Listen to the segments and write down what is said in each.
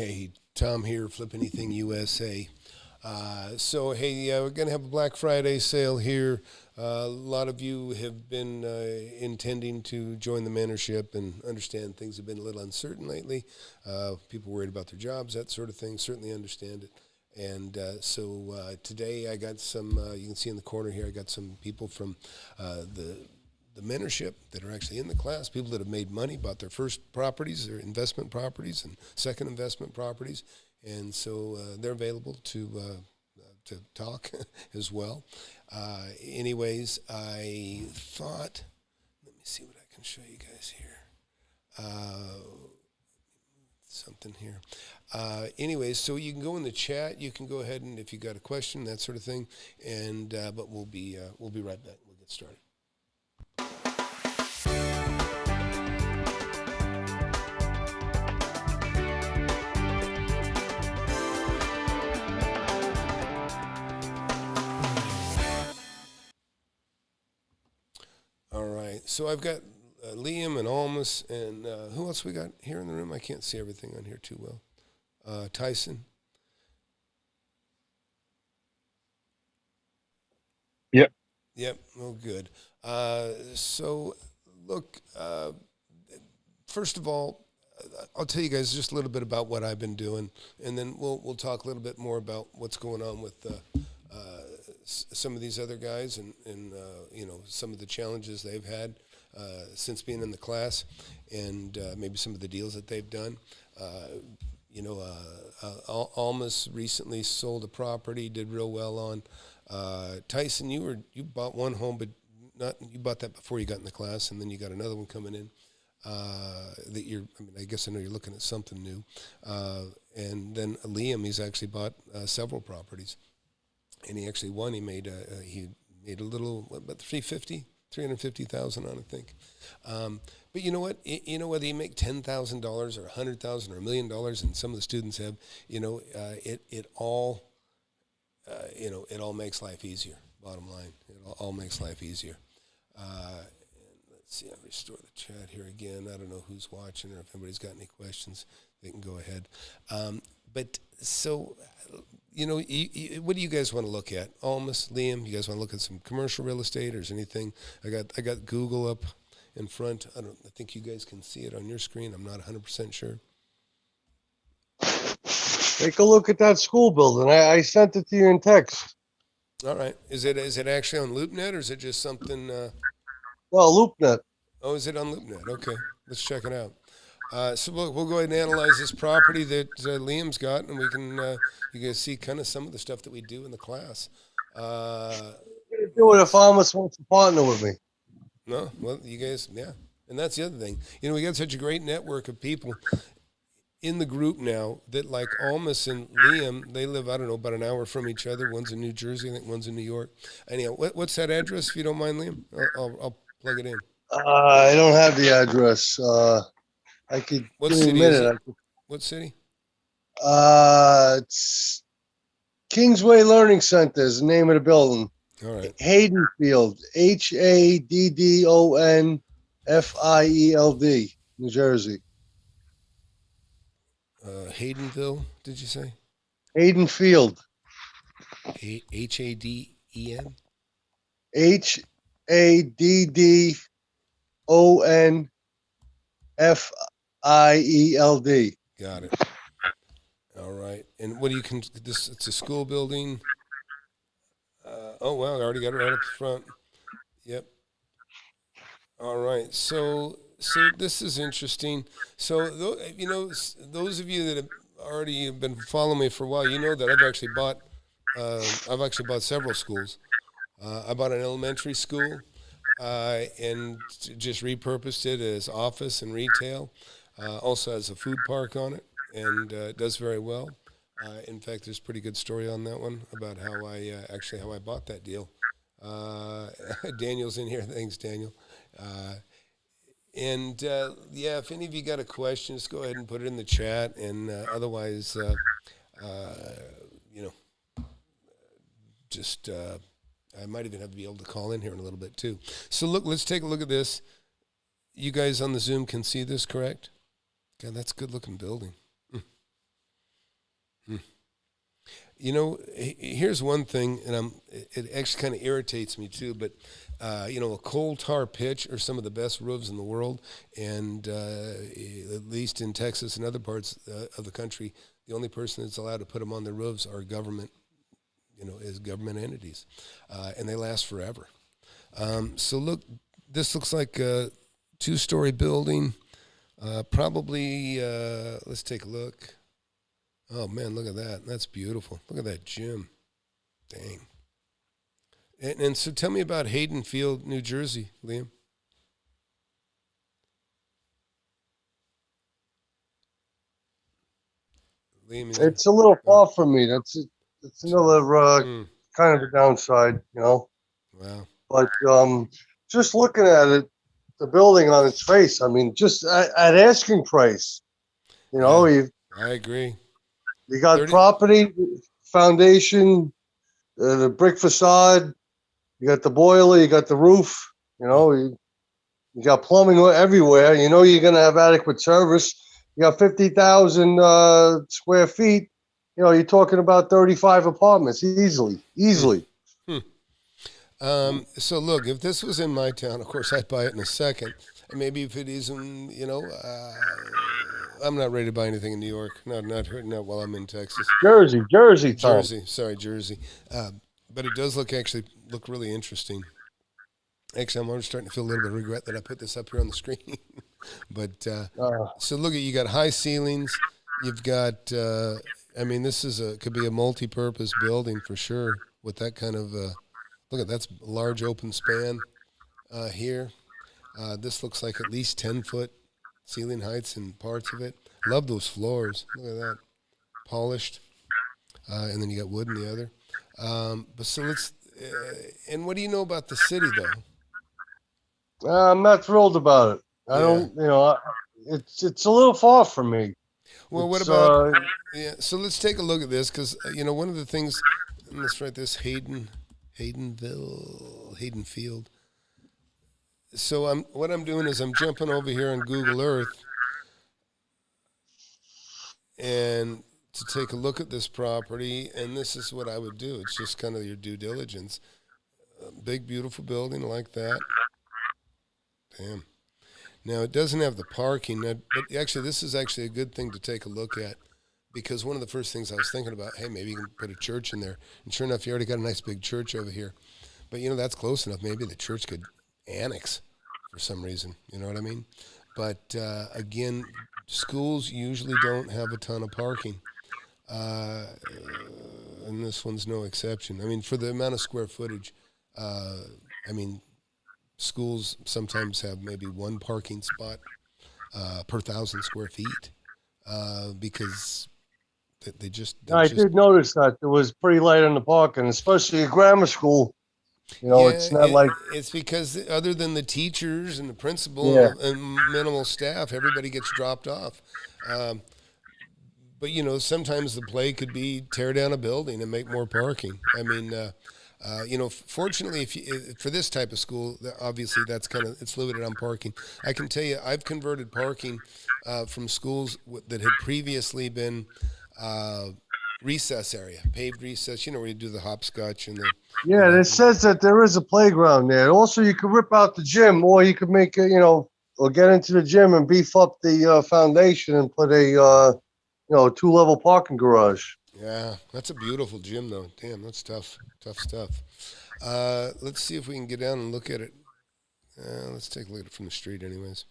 Hey, Tom here, FlipAnythingUSA. We're going to have a Black Friday sale here. A lot of you have been intending to join the mentorship and understand things have been a little uncertain lately. People worried about their jobs, that sort of thing. Certainly understand it. And today I got some, you can see in the corner here, I got some people from the mentorship that are actually in the class, people that have made money, bought their first properties, their investment properties, and second investment properties. And so they're available to talk as well. Anyways, I thought, let me see what I can show you guys here. Something here. Anyways, so you can go in the chat. You can go ahead and if you got a question, that sort of thing. And but we'll be right back. We'll get started. All right. So I've got Liam and Almas and who else we got here in the room? I can't see everything on here too well. Tyson. Yep. Yep. Oh, good. So, look, first of all, I'll tell you guys just a little bit about what I've been doing, and then we'll talk a little bit more about what's going on with some of these other guys and some of the challenges they've had since being in the class, and maybe some of the deals that they've done. Almas recently sold a property, did real well on. Tyson, you bought one home, but you bought that before you got in the class, and then you got another one coming in. I guess I know you're looking at something new. And then Liam, he's actually bought several properties, and he actually won. He made a little, about 350,000 on, I think. But you know what? Whether you make $10,000 or $100,000 or $1 million, and some of the students have, it all makes life easier. Bottom line, it all makes life easier. And let's see, I'll restore the chat here again. I don't know who's watching or if anybody's got any questions, they can go ahead. What do you guys want to look at? Almas, Liam, you guys want to look at some commercial real estate, or is anything? I got Google up in front. I think you guys can see it on your screen. I'm not 100% sure. Take a look at that school building. I sent it to you in text. All right. Is it actually on LoopNet, or is it just something? No, LoopNet. Oh, is it on LoopNet? Okay, let's check it out. So we'll go ahead and analyze this property that Liam's got, and we can you guys see kind of some of the stuff that we do in the class. I'm gonna do it if Almas wants to partner with me. No, well, you guys, yeah, and that's the other thing. We got such a great network of people in the group now that, like Almas and Liam, they live, I don't know, about an hour from each other. One's in New Jersey, I think one's in New York. Anyhow, what's that address, if you don't mind, Liam? I'll plug it in. I don't have the address. I could. What give me city a is minute. it? What city? It's Kingsway Learning Center is the name of the building. All right. Haydenfield, Haddonfield, New Jersey. Haydenville, did you say? Haydenfield. Hadden? Haddonfield. Got it. All right. And what do you it's a school building. Oh, wow, I already got it right up front. Yep. All right. So this is interesting. So, those of you that have already been following me for a while, you know that I've actually bought several schools. I bought an elementary school and just repurposed it as office and retail. Also has a food park on it, and it does very well. In fact, there's a pretty good story on that one about how I bought that deal. Daniel's in here. Thanks, Daniel. If any of you got a question, just go ahead and put it in the chat. And otherwise, I might even have to be able to call in here in a little bit too. So let's take a look at this. You guys on the Zoom can see this, correct? God, that's a good looking building. Here's one thing, and it actually kind of irritates me too. But a coal tar pitch are some of the best roofs in the world, and at least in Texas and other parts of the country, the only person that's allowed to put them on their roofs are government, is government entities, and they last forever. So look, this looks like a two-story building. Probably, let's take a look. Oh man, look at that. That's beautiful. Look at that gym. Dang. And so tell me about Hayden Field, New Jersey, Liam. Liam, It's a little far from me. It's another kind of a downside, wow. But just looking at it, the building on its face, I mean, just at asking price, Yeah, you I agree. you got 30. property, foundation, the brick facade, you got the boiler, you got the roof, you got plumbing everywhere. You're going to have adequate service. You got 50,000 square feet. You're talking about 35 apartments easily. Hmm. So look, if this was in my town, of course I'd buy it in a second. And maybe if it isn't, I'm not ready to buy anything in New York. Not while I'm in Texas. Jersey, Tom. Jersey. But it does look really interesting. Actually, I'm already starting to feel a little bit of regret that I put this up here on the screen. But so look you got high ceilings. You've got, this could be a multi-purpose building for sure with that kind of, look at that's a large open span here. This looks like at least 10-foot ceiling heights in parts of it. Love those floors. Look at that. Polished. And then you got wood in the other. But so let's, and what do you know about the city though? I'm not thrilled about it. I Yeah. don't, it's a little far from me. Well, what It's, about, yeah, so let's take a look at this because, one of the things, let's write this Hayden Field. So what I'm doing is I'm jumping over here on Google Earth and to take a look at this property, and this is what I would do. It's just kind of your due diligence. A big, beautiful building like that. Damn. Now, it doesn't have the parking, but actually, this is actually a good thing to take a look at because one of the first things I was thinking about, hey, maybe you can put a church in there. And sure enough, you already got a nice big church over here. But, that's close enough. Maybe the church could annex for some reason. You know what I mean? But, again, schools usually don't have a ton of parking. And this one's no exception. I mean, for the amount of square footage, schools sometimes have maybe one parking spot per 1,000 square feet because I did notice that there was pretty light on the parking, especially at grammar school. It's not like it's because other than the teachers and the principal Yeah. and minimal staff, everybody gets dropped off. But sometimes the play could be tear down a building and make more parking. Fortunately, for this type of school, obviously it's limited on parking. I can tell you, I've converted parking from schools that had previously been recess area, paved recess. Where you do the hopscotch and the. Yeah, it says that there is a playground there. Also, you could rip out the gym, or you could make or get into the gym and beef up the foundation and put a 2-level parking garage. Yeah, that's a beautiful gym, though. Damn, that's tough stuff. Let's see if we can get down and look at it. Let's take a look at it from the street, anyways.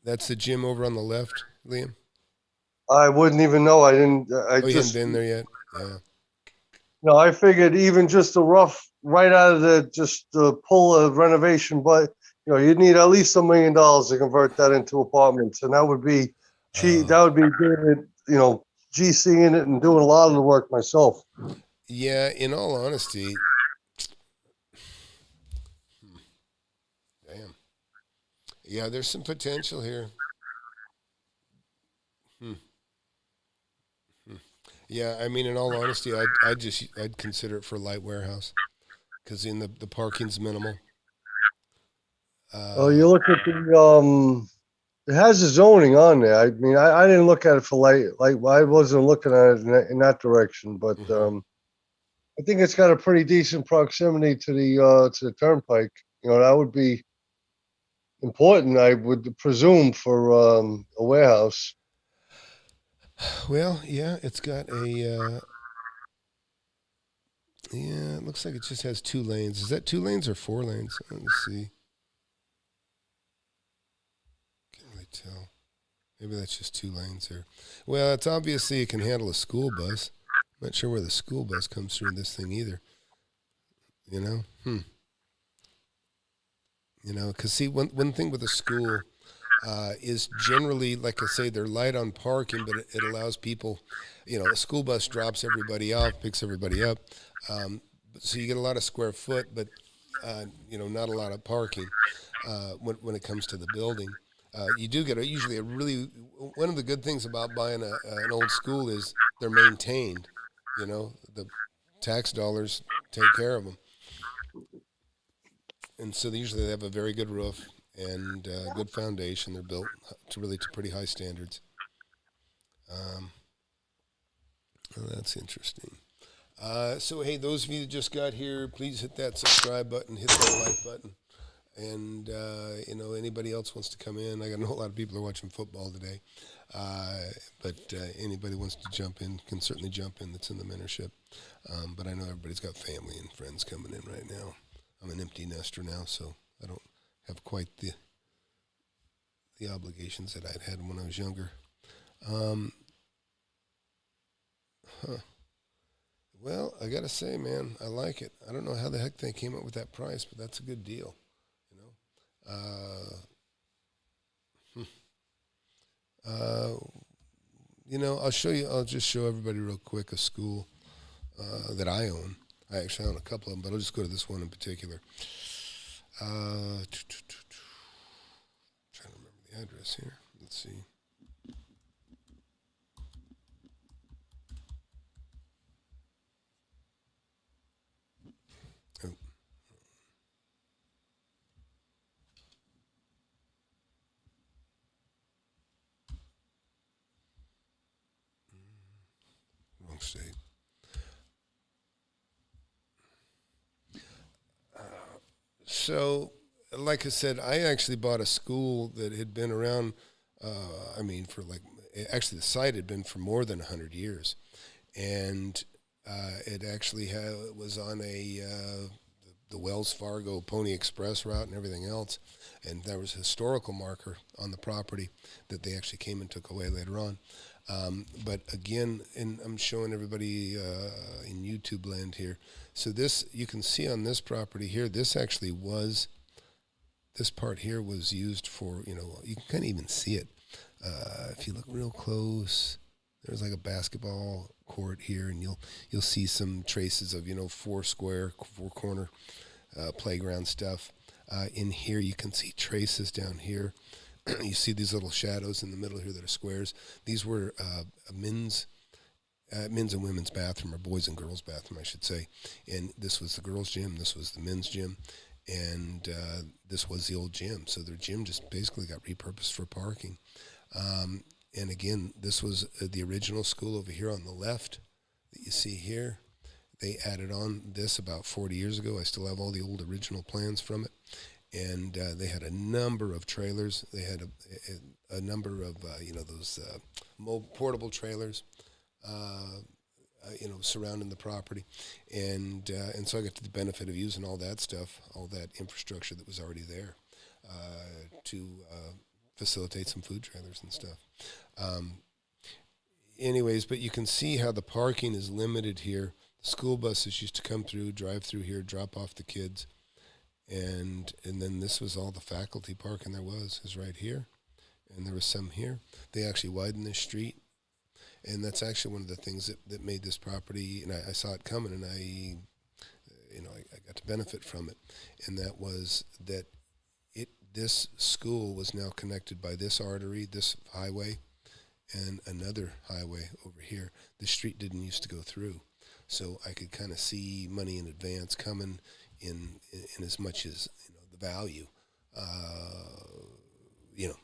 That's the gym over on the left, Liam. I wouldn't even know. I didn't. You hadn't been there yet. Yeah. No, I figured even just a rough right out of the pull a renovation, but you'd need at least $1 million to convert that into apartments, and that would be cheap. That would be doing it, GCing it and doing a lot of the work myself. Yeah, in all honesty, damn. Yeah, there's some potential here. Yeah, in all honesty, I'd consider it for a light warehouse because the parking's minimal. You look at the It has the zoning on there. I mean, I didn't look at it for like I wasn't looking at it in that direction, but I think it's got a pretty decent proximity to the turnpike. You know, that would be important, I would presume, for a warehouse. Well, yeah, it's got a. Yeah, it looks like it just has 2 lanes. Is that 2 lanes or 4 lanes? Let's see. Can't really tell. Maybe that's just 2 lanes there. Well, it's obviously it can handle a school bus. I'm not sure where the school bus comes through in this thing either. You know? You know, because see, one thing with a school is generally, like I say, they're light on parking, but it allows people, you know, a school bus drops everybody off, picks everybody up. So you get a lot of square foot, but, you know, not a lot of parking when it comes to the building. You do get usually a really, one of the good things about buying an old school is they're maintained. You know, the tax dollars take care of them. And so usually they have a very good roof and good foundation. They're built to pretty high standards. Um, well, that's interesting. So hey, those of you that just got here, please hit that subscribe button, hit that like button, and you know, anybody else wants to come in. I know a lot of people are watching football today, but anybody wants to jump in can certainly jump in. That's in the mentorship. But I know everybody's got family and friends coming in right now. I'm an empty nester now, so I don't have quite the obligations that I'd had when I was younger. Huh. Well, I gotta say, man, I like it. I don't know how the heck they came up with that price, but that's a good deal. You know, uh, you know, I'll show you. I'll just show everybody real quick a school that I own. I actually own a couple of them, but I'll just go to this one in particular. Trying to remember the address here. Let's see. Oh, wrong state. So, like I said, I actually bought a school that had been around. I mean, for like actually the site had been for more than 100 years, and it actually was on the Wells Fargo Pony Express route and everything else, and there was a historical marker on the property that they actually came and took away later on. But again, and I'm showing everybody in YouTube land here. So this, you can see on this property here, this part here was used for, you know, you can kind of even see it. If you look real close, there's like a basketball court here, and you'll see some traces of, you know, four corner playground stuff. In here, you can see traces down here. You see these little shadows in the middle here that are squares. These were a men's and women's bathroom, or boys and girls bathroom, I should say. And this was the girls' gym. This was the men's gym. And this was the old gym. So their gym just basically got repurposed for parking. And again, this was the original school over here on the left that you see here. They added on this about 40 years ago. I still have all the old original plans from it. And they had a number of trailers. They had a number of, you know, those portable trailers, you know, surrounding the property. And so I got the benefit of using all that stuff, all that infrastructure that was already there to facilitate some food trailers and stuff. Anyways, but you can see how the parking is limited here. The school buses used to come through, drive through here, drop off the kids. And then this was all the faculty parking there is right here. And there was some here. They actually widened this street. And that's actually one of the things that made this property, and I saw it coming, and I got to benefit from it. And that was that this school was now connected by this artery, this highway, and another highway over here. The street didn't used to go through. So I could kind of see money in advance coming in as much as, you know, the value, you know,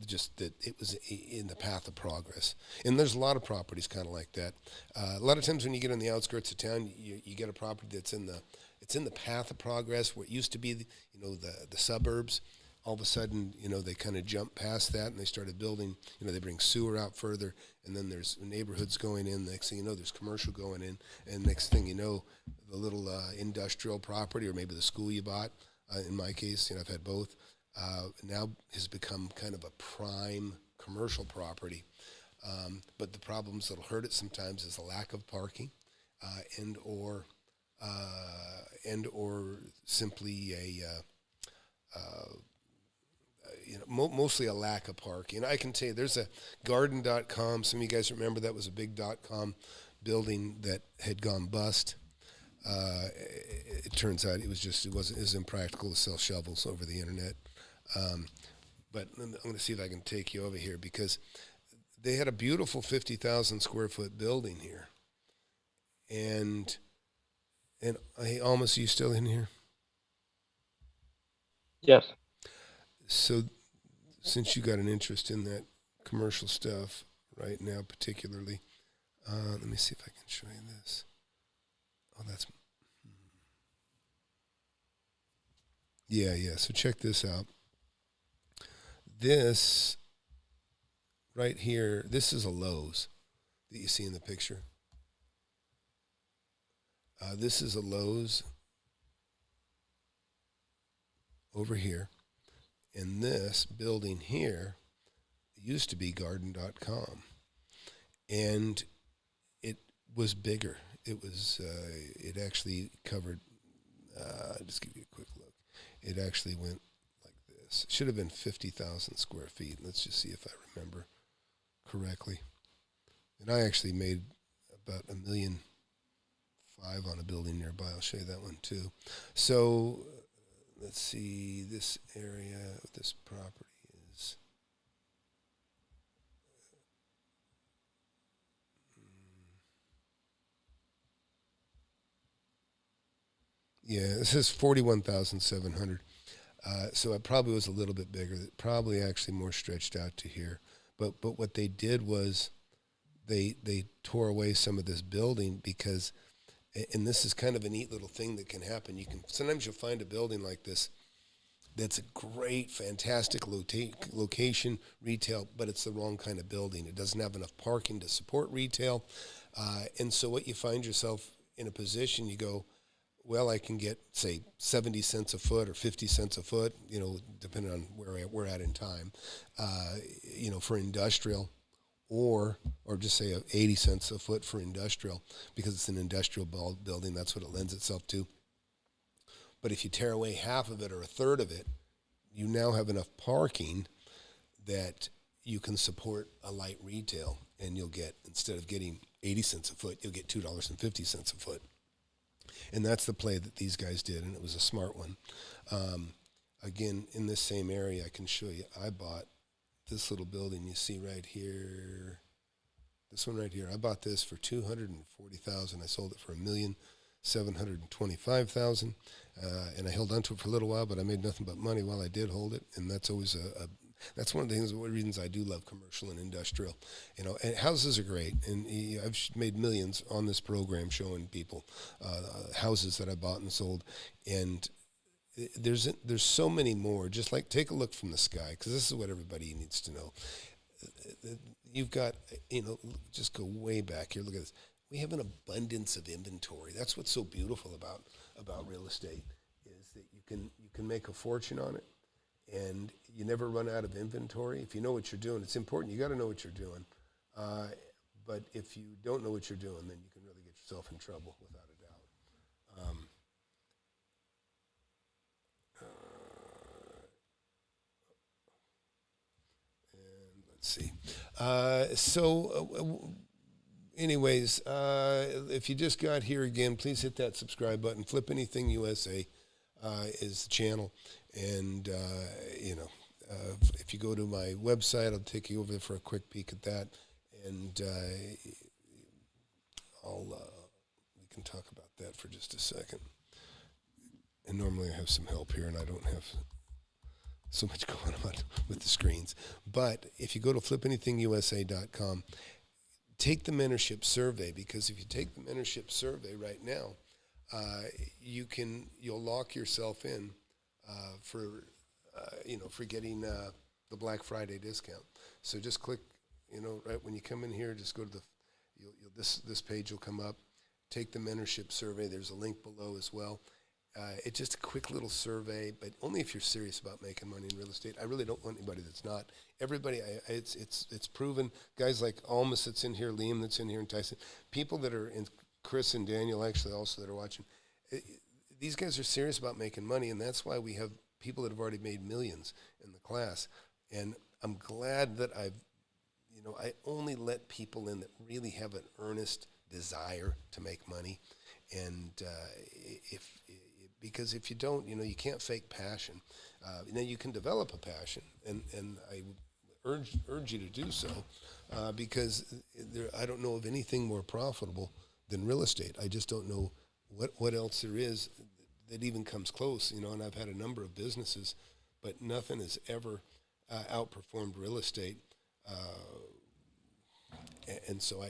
just that it was in the path of progress. And there's a lot of properties kind of like that. A lot of times when you get on the outskirts of town, you get a property that's in the path of progress, where it used to be the suburbs. All of a sudden, they kind of jump past that and they started building. They bring sewer out further, and then there's neighborhoods going in. Next thing you know, there's commercial going in, and next thing you know, the little industrial property, or maybe the school you bought. In my case, I've had both. Now has become kind of a prime commercial property. But the problems that'll hurt it sometimes is a lack of parking, and or simply mostly a lack of parking. And I can tell you, there's a garden.com. Some of you guys remember that was a big .com building that had gone bust. It turns out it was impractical to sell shovels over the internet. But I'm going to see if I can take you over here, because they had a beautiful 50,000 square foot building here. And hey, Almas, are you still in here? Yes. So since you got an interest in that commercial stuff right now, particularly, let me see if I can show you this. Oh, that's... Yeah. So check this out. This right here, this is a Lowe's that you see in the picture. This is a Lowe's over here. And this building here used to be garden.com. And it was bigger. It was, it actually covered, just give you a quick look. It actually went like this. It should have been 50,000 square feet. Let's just see if I remember correctly. And I actually made about $1.5 million on a building nearby. I'll show you that one too. So let's see, this area, this property is... Yeah, this is 41,700. So it probably was a little bit bigger. Probably actually more stretched out to here. But what they did was they tore away some of this building because, and this is kind of a neat little thing that can happen. Sometimes you'll find a building like this that's a great, fantastic location, retail, but it's the wrong kind of building. It doesn't have enough parking to support retail. And so what you find yourself in a position, you go, well, I can get, say, 70 cents a foot or 50 cents a foot, depending on where we're at in time, for industrial, or just say 80 cents a foot for industrial, because it's an industrial building. That's what it lends itself to. But if you tear away half of it or a third of it, you now have enough parking that you can support a light retail, and you'll get, instead of getting 80 cents a foot, you'll get $2.50 a foot. And that's the play that these guys did, and it was a smart one. Again, in this same area, I can show you, I bought this little building you see right here. This one right here. I bought this for $240,000. I sold it for $1,725,000. And I held on to it for a little while, but I made nothing but money while I did hold it. And that's always that's one of the reasons I do love commercial and industrial. And houses are great, and I've made millions on this program showing people houses that I bought and sold. And there's so many more. Just like, take a look from the sky, because this is what everybody needs to know. You've got, just go way back here. Look at this. We have an abundance of inventory. That's what's so beautiful about real estate, is that you can make a fortune on it, and you never run out of inventory. If you know what you're doing, it's important. You got to know what you're doing. But if you don't know what you're doing, then you can really get yourself in trouble, without a doubt. And let's see. Anyways, if you just got here again, please hit that subscribe button. FlipAnythingUSA is the channel. And, if you go to my website, I'll take you over there for a quick peek at that. And we can talk about that for just a second. And normally I have some help here, and I don't have so much going on with the screens. But if you go to FlipAnythingUSA.com, take the mentorship survey, because if you take the mentorship survey right now, you'll lock yourself in for getting the Black Friday discount. So just click, right when you come in here, just go to this page will come up. Take the mentorship survey. There's a link below as well. It's just a quick little survey, but only if you're serious about making money in real estate. I really don't want anybody that's not. Everybody, it's proven. Guys like Almas that's in here, Liam that's in here, and Tyson, people that are in, Chris and Daniel actually also that are watching. These guys are serious about making money, and that's why we have people that have already made millions in the class. And I'm glad that I only let people in that really have an earnest desire to make money, and because if you don't, you can't fake passion. Now you can develop a passion, and I urge you to do so, because I don't know of anything more profitable than real estate. I just don't know what else there is that even comes close. And I've had a number of businesses, but nothing has ever outperformed real estate, and so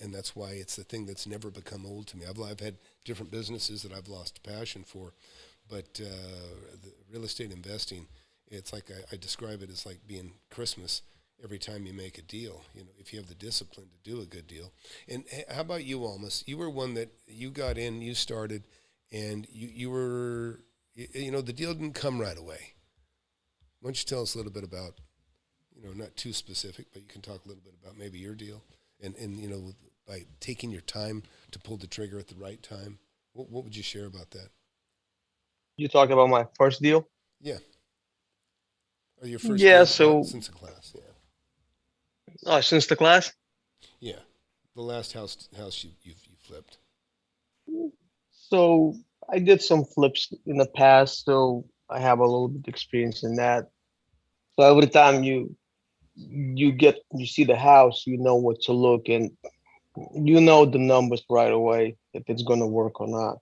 And that's why it's the thing that's never become old to me. I've had different businesses that I've lost passion for, but the real estate investing, it's like I describe it as like being Christmas every time you make a deal. If you have the discipline to do a good deal. And how about you, Almas? You were one that you got in, you started, and you were, the deal didn't come right away. Why don't you tell us a little bit about, not too specific, but you can talk a little bit about maybe your deal. And by taking your time to pull the trigger at the right time. What would you share about that? You talk about my first deal? Yeah. Or your first Yeah, deal so since the class, yeah. since the class? Yeah. The last house you flipped. So I did some flips in the past, so I have a little bit experience in that. So every time you see the house, you know what to look, and you know the numbers right away if it's going to work or not.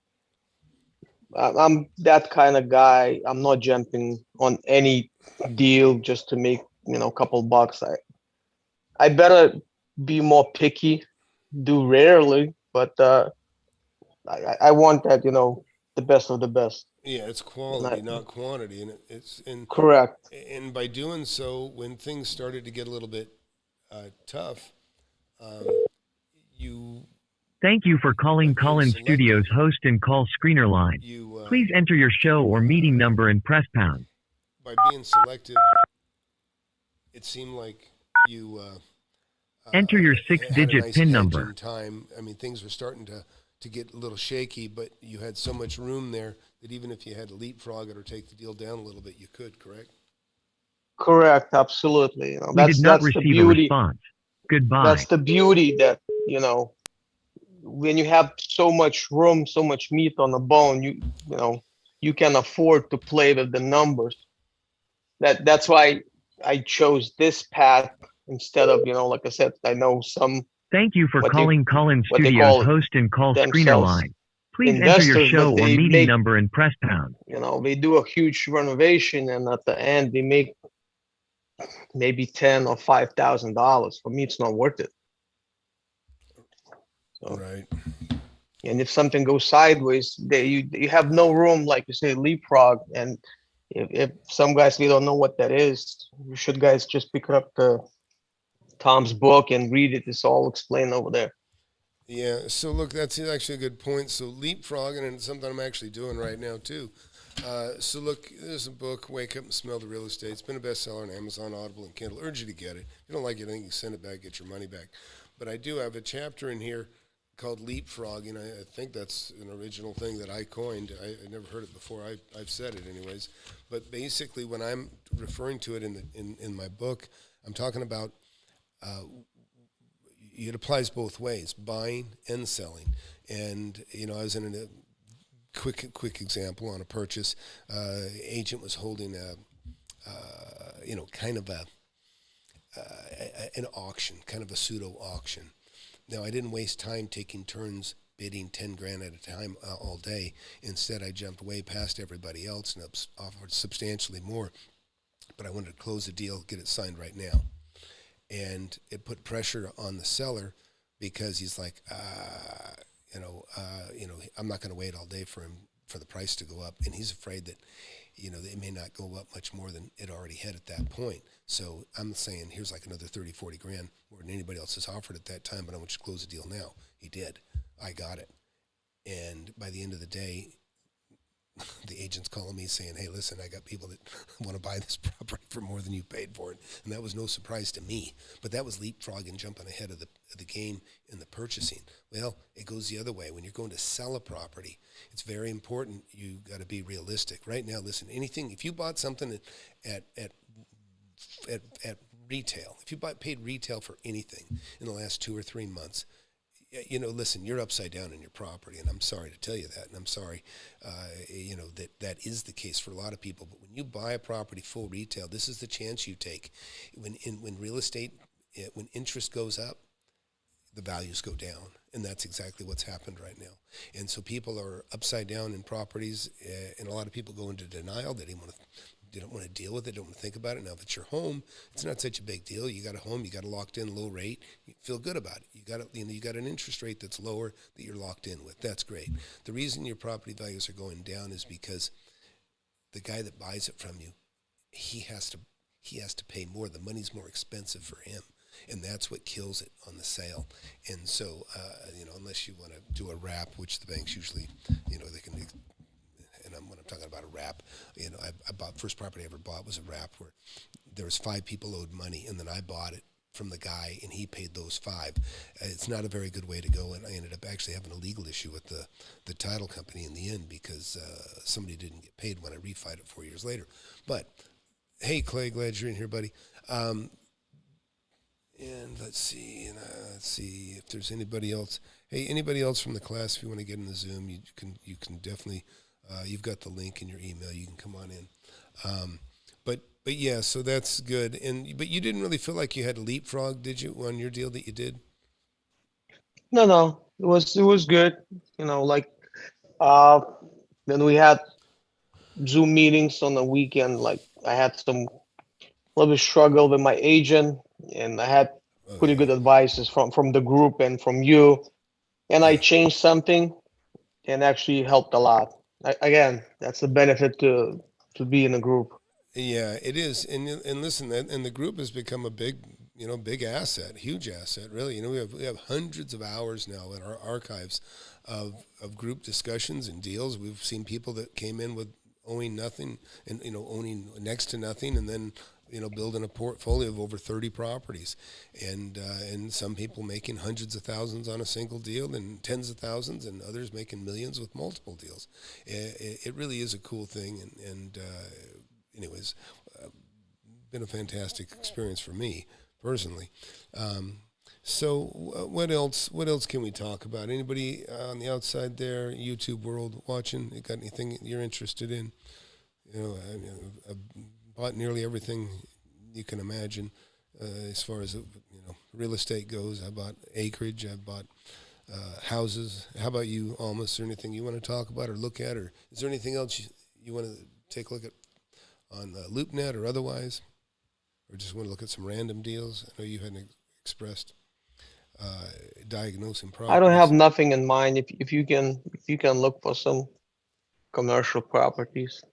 I'm that kind of guy. I'm not jumping on any deal just to make a couple bucks. I better be more picky, do rarely, but I want that the best of the best. Yeah, it's quality, not quantity, and it's correct. And by doing so, when things started to get a little bit tough, you. Thank you for calling Call-In Studios host and call screener line. Please enter your show or meeting number and press pound. By being selective, it seemed like you enter your 6-digit nice PIN number. Time. I mean, things were starting to get a little shaky, but you had so much room there that even if you had to leapfrog it or take the deal down a little bit, you could, correct? Correct, absolutely. We did not receive a response. Goodbye. That's the beauty that, when you have so much room, so much meat on the bone, you can afford to play with the numbers. That's why I chose this path instead of, like I said, I know some. Thank you for calling Call-In Studios host and call screener line. Please enter your show or meeting number and press pound. They do a huge renovation, and at the end they make maybe $10,000 or $5,000. For me, it's not worth it. So, right. And if something goes sideways, you have no room, like you say, leapfrog. And if some guys, we don't know what that is, you should guys just pick up Tom's book and read it. It's all explained over there. Yeah, so look, that's actually a good point. So leapfrogging, and it's something I'm actually doing right now too. So look, there's a book, Wake Up and Smell the Real Estate. It's been a bestseller on Amazon, Audible, and Kindle. Urge you to get it. If you don't like it, I think you can send it back, get your money back. But I do have a chapter in here called Leapfrogging. I think that's an original thing that I coined. I never heard it before. I've said it anyways. But basically, when I'm referring to it in my book, I'm talking about it applies both ways, buying and selling. And I was in a quick example on a purchase. Agent was holding kind of an auction, kind of a pseudo auction. Now, I didn't waste time taking turns bidding 10 grand at a time all day. Instead, I jumped way past everybody else and offered substantially more. But I wanted to close the deal, get it signed right now. And it put pressure on the seller because he's like, I'm not going to wait all day for the price to go up. And he's afraid that, it may not go up much more than it already had at that point. So I'm saying, here's like another 30, 40 grand more than anybody else has offered at that time, but I want you to close the deal now. He did. I got it. And by the end of the day, the agent's calling me saying, hey, listen, I got people that want to buy this property for more than you paid for it. And that was no surprise to me. But that was leapfrogging, jumping ahead of the game in the purchasing. Well, it goes the other way. When you're going to sell a property, it's very important. You got to be realistic. Right now, listen, anything, if you bought something at retail, if you paid retail for anything in the last 2 or 3 months, listen, you're upside down in your property, and I'm sorry to tell you that, and I'm sorry, that is the case for a lot of people. But when you buy a property full retail, this is the chance you take. When real estate, when interest goes up, the values go down, and that's exactly what's happened right now. And so people are upside down in properties, and a lot of people go into denial. They don't want to deal with it, don't want to think about it. Now, if it's your home, it's not such a big deal. You got a home, you got a locked in low rate, you feel good about it. You got an interest rate that's lower that you're locked in with. That's great. The reason your property values are going down is because the guy that buys it from you, he has to pay more. The money's more expensive for him. And that's what kills it on the sale. And so, unless you want to do a wrap, which the banks usually, they can. And when I'm talking about a wrap, I bought, first property I ever bought was a wrap where there was 5 people owed money, and then I bought it from the guy, and he paid those 5. It's not a very good way to go, and I ended up actually having a legal issue with the title company in the end because somebody didn't get paid when I refied it 4 years later. But, hey, Clay, glad you're in here, buddy. And let's see if there's anybody else. Hey, anybody else from the class, if you want to get in the Zoom, you can definitely. You've got the link in your email. You can come on in. But yeah, so that's good. But you didn't really feel like you had to leapfrog, did you, on your deal that you did? No, it was good. Then we had Zoom meetings on the weekend. Like I had some little bit struggle with my agent, and I had pretty good advices from the group and from you. And I changed something, and actually helped a lot. Again, that's the benefit to be in a group. Yeah, it is. And listen, and the group has become a big asset, huge asset, really. We have hundreds of hours now in our archives of group discussions and deals. We've seen people that came in with owing nothing and, owning next to nothing, and then, building a portfolio of over 30 properties, and some people making hundreds of thousands on a single deal, and tens of thousands, and others making millions with multiple deals. It really is a cool thing, and anyways, been a fantastic experience for me personally. So what else can we talk about? Anybody on the outside there, YouTube world watching, you got anything you're interested in? I've bought nearly everything you can imagine as far as real estate goes. I bought acreage. I bought houses. How about you, Alma? Is there anything you want to talk about or look at, or is there anything else you want to take a look at on LoopNet or otherwise, or just want to look at some random deals? I know you hadn't expressed diagnosing properties. I don't have nothing in mind. If you can look for some commercial properties.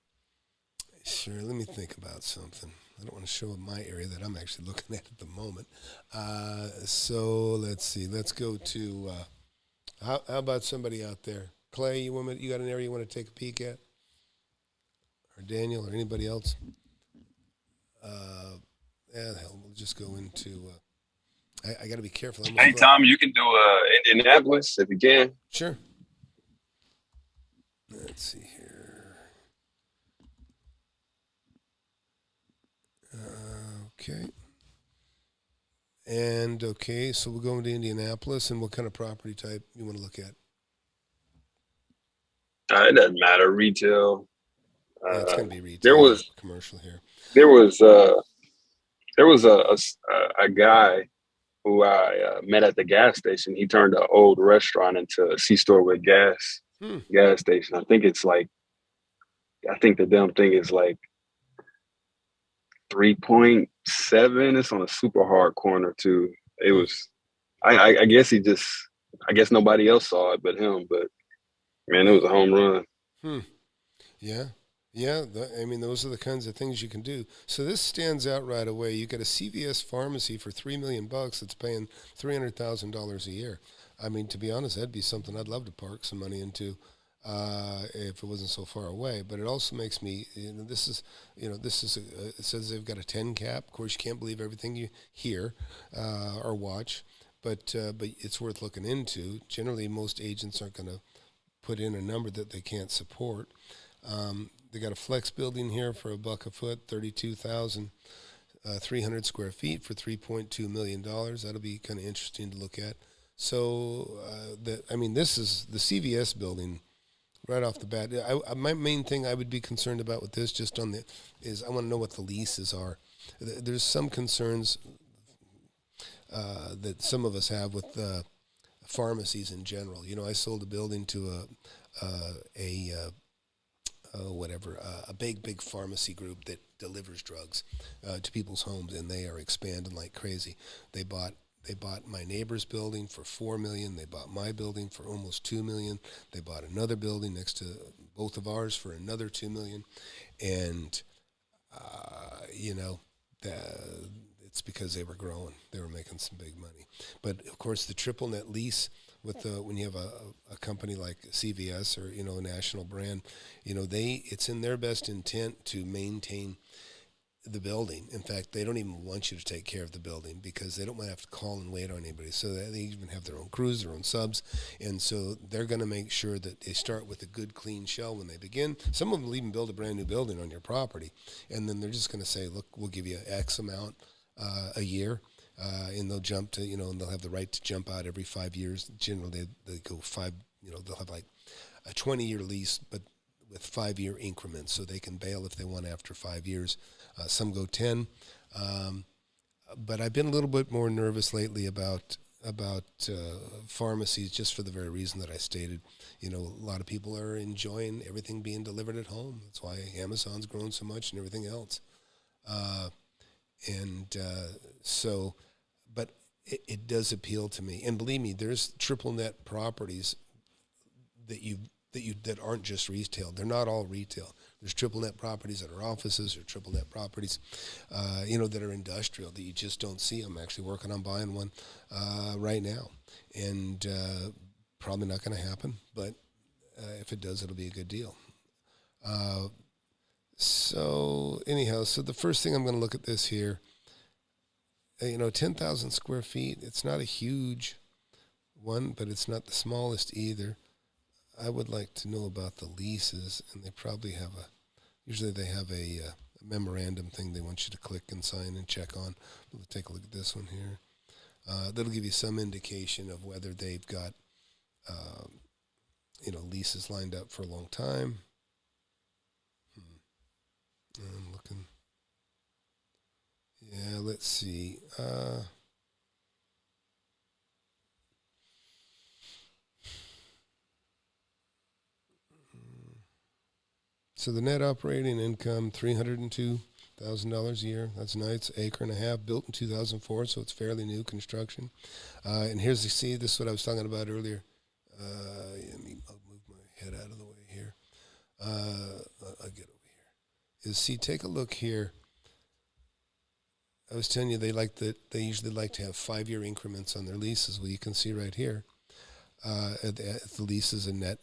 Sure, let me think about something. I don't want to show my area that I'm actually looking at the moment. So let's see. Let's go to, how about somebody out there? Clay, you got an area you want to take a peek at? Or Daniel, or anybody else? Hell, we'll just go into, I got to be careful. Hey, Tom, you can do Indianapolis if you can. Sure. Let's see here. Okay. And okay, so we'll go into Indianapolis, and what kind of property type you want to look at? It doesn't matter. Retail. It's going to be retail. There was commercial here. There was a guy who I met at the gas station. He turned an old restaurant into a C-store with gas station. I think the damn thing is like 3.7. It's on a super hard corner too. It was, I guess I guess nobody else saw it but him. But man, it was a home run. Yeah. Yeah, I mean, those are the kinds of things you can do. So this stands out right away. You got a CVS pharmacy for $3 million that's paying $300,000 a year. I mean, to be honest, that'd be something I'd love to park some money into if it wasn't so far away. But it also makes me, it says they've got a 10 cap. Of course, you can't believe everything you hear or watch, but it's worth looking into. Generally, most agents aren't going to put in a number that they can't support. They got a flex building here for $1 a foot, 32,300 square feet for $3.2 million. That'll be kind of interesting to look at. So, this is the CVS building right off the bat. My main thing I would be concerned about with this, is I want to know what the leases are. There's some concerns that some of us have with pharmacies in general. I sold a building to a big pharmacy group that delivers drugs to people's homes, and they are expanding like crazy. They bought my neighbor's building for $4 million. They bought my building for almost $2 million. They bought another building next to both of ours for another $2 million, and it's because they were growing. They were making some big money. But of course, the triple net lease with when you have a company like CVS or a national brand, it's in their best intent to maintain the building. In fact, they don't even want you to take care of the building because they don't want to have to call and wait on anybody. So they even have their own crews, their own subs, and so they're going to make sure that they start with a good, clean shell when they begin. Some of them will even build a brand new building on your property, and then they're just going to say, "Look, we'll give you X amount a year." And they'll jump to, and they'll have the right to jump out every 5 years. Generally, they go they'll have like a 20-year lease, but with 5-year increments, so they can bail if they want after 5 years. Some go 10. But I've been a little bit more nervous lately about pharmacies, just for the very reason that I stated. A lot of people are enjoying everything being delivered at home. That's why Amazon's grown so much and everything else. But it does appeal to me. And believe me, there's triple net properties that aren't just retail. They're not all retail. There's triple net properties that are offices, or triple net properties, that are industrial that you just don't see. I'm actually working on buying one right now, and probably not going to happen. But if it does, it'll be a good deal. So the first thing I'm going to look at this here. 10,000 square feet. It's not a huge one, but it's not the smallest either. I would like to know about the leases, and they probably usually they have a memorandum thing they want you to click and sign and check on. We'll take a look at this one here. That'll give you some indication of whether they've got, leases lined up for a long time. I'm looking. Yeah, let's see. So the net operating income, $302,000 a year. That's nice. Acre and a half, built in 2004, so it's fairly new construction. And this is what I was talking about earlier. Let me move my head out of the way here. I'll get over here. Take a look here. I was telling you they usually like to have 5-year increments on their leases. Well, you can see right here, the lease is a net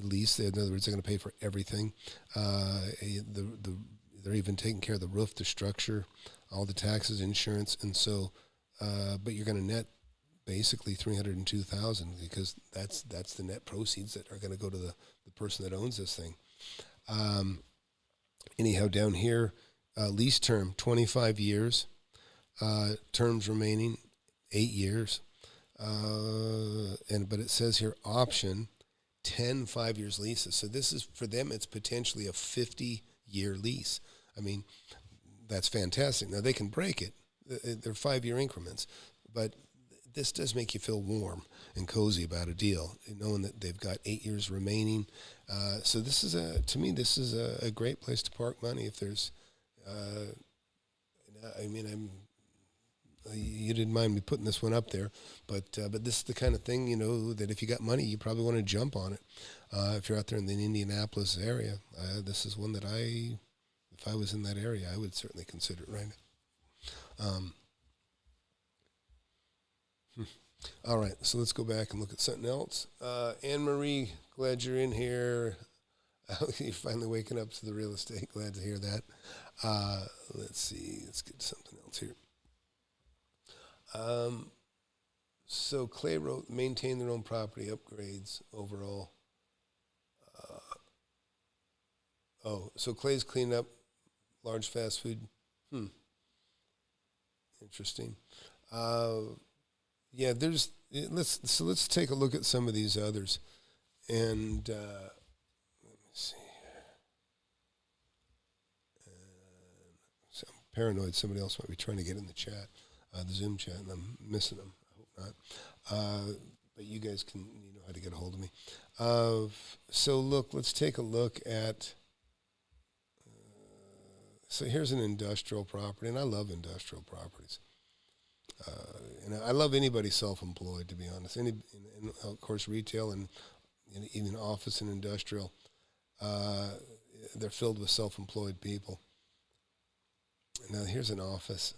lease. In other words, they're going to pay for everything. They're even taking care of the roof, the structure, all the taxes, insurance, and so. But you're going to net basically $302,000 because that's the net proceeds that are going to go to the person that owns this thing. Down here. Lease term, 25 years. Terms remaining, 8 years. But it says here option, 10 5-year leases. So this is, for them, it's potentially a 50-year lease. I mean, that's fantastic. Now, they can break it. they're 5-year increments, but this does make you feel warm and cozy about a deal, knowing that they've got 8 years remaining. So this is to me, this is a great place to park money. If there's, you didn't mind me putting this one up there, but this is the kind of thing, that if you got money, you probably want to jump on it. If you're out there in the Indianapolis area, this is one that if I was in that area, I would certainly consider it right now. All right, so let's go back and look at something else. Anne-Marie, glad you're in here. You're finally waking up to the real estate. Glad to hear that. Let's see. Let's get something else here. So Clay wrote, maintain their own property upgrades overall. So Clay's cleaned up large fast food. Interesting. Yeah, let's take a look at some of these others, and let me see. So I'm paranoid somebody else might be trying to get in the chat, the Zoom chat, and I'm missing them. I hope not. But you guys know how to get a hold of me. So look, let's take a look at. So here's an industrial property, and I love industrial properties. And I love anybody self-employed, to be honest. And of course, retail and even office and industrial, they're filled with self-employed people. Now, here's an office.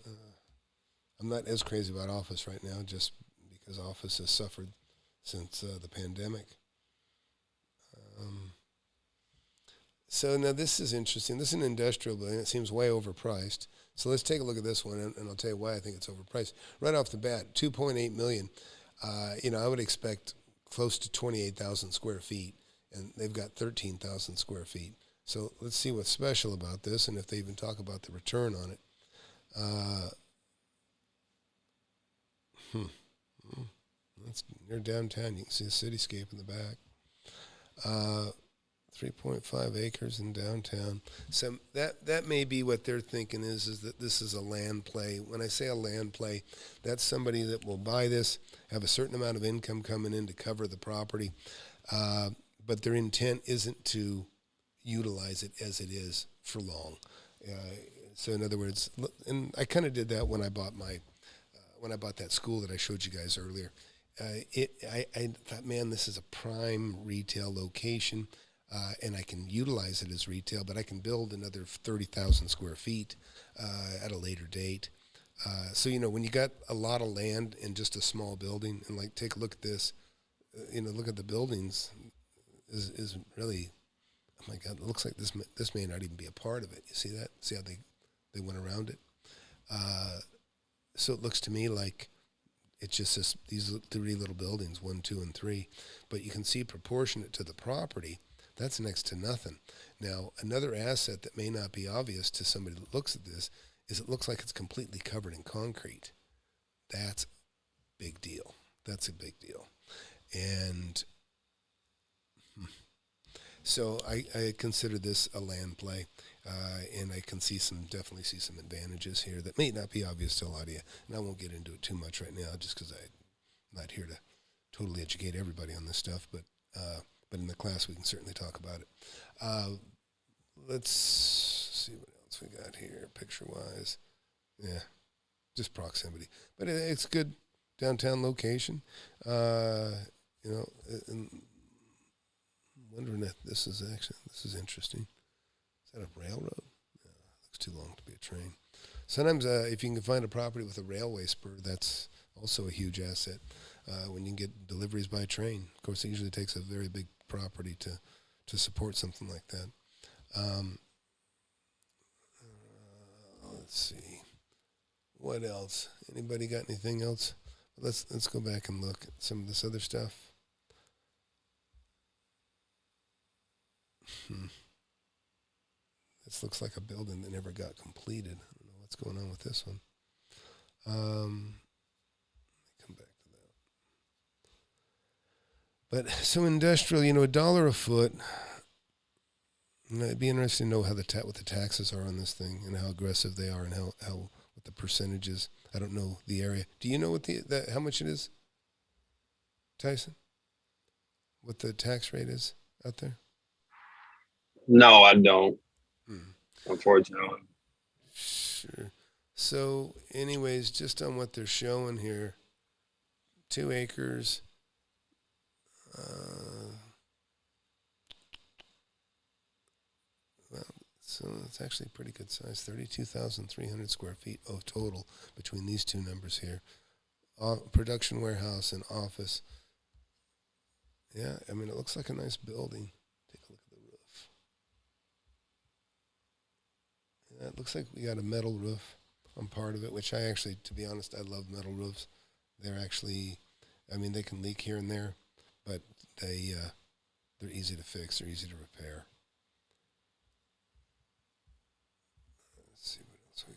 I'm not as crazy about office right now, just because office has suffered since the pandemic. So now this is interesting. This is an industrial building. It seems way overpriced. So let's take a look at this one, and I'll tell you why I think it's overpriced. Right off the bat, $2.8 million. I would expect close to 28,000 square feet, and they've got 13,000 square feet. So let's see what's special about this, and if they even talk about the return on it. That's near downtown. You can see the cityscape in the back. 3.5 acres in downtown. So that may be what they're thinking is that this is a land play. When I say a land play, that's somebody that will buy this, have a certain amount of income coming in to cover the property, but their intent isn't to utilize it as it is for long. So in other words, and I kind of did that when I bought that school that I showed you guys earlier. I thought, man, this is a prime retail location. And I can utilize it as retail, but I can build another 30,000 square feet at a later date. So, when you got a lot of land in just a small building, and take a look at this, look at the buildings is really, oh my God, it looks like this may not even be a part of it. You see that? See how they went around it? So it looks to me like it's just these 3 little buildings, 1, 2, and 3, but you can see proportionate to the property. That's next to nothing. Now, another asset that may not be obvious to somebody that looks at this is it looks like it's completely covered in concrete. That's a big deal. That's a big deal. And so I consider this a land play, and I can definitely see some advantages here that may not be obvious to a lot of you. And I won't get into it too much right now just because I'm not here to totally educate everybody on this stuff, but in the class, we can certainly talk about it. Let's see what else we got here, picture-wise. Yeah, just proximity. But it's good downtown location. And I'm wondering if this is interesting. Is that a railroad? No, it looks too long to be a train. Sometimes if you can find a property with a railway spur, that's also a huge asset. When you can get deliveries by train. Of course, it usually takes a very big property to support something like that. Let's see. What else? Anybody got anything else? Let's go back and look at some of this other stuff. This looks like a building that never got completed. I don't know what's going on with this one. But so industrial, $1 a foot. It'd be interesting to know how what the taxes are on this thing and how aggressive they are and how what the percentages I don't know the area. Do you know what how much it is, Tyson? What the tax rate is out there? No, I don't. Unfortunately. Sure. So, anyways, just on what they're showing here, 2 acres. Well, so it's actually a pretty good size, 32,300 square feet of total between these two numbers here. Production warehouse and office. Yeah, I mean, it looks like a nice building. Take a look at the roof. Yeah, it looks like we got a metal roof on part of it, which I actually, to be honest, I love metal roofs. They're actually, I mean, they can leak here and there, but they're easy to fix. They're easy to repair. Let's see what else we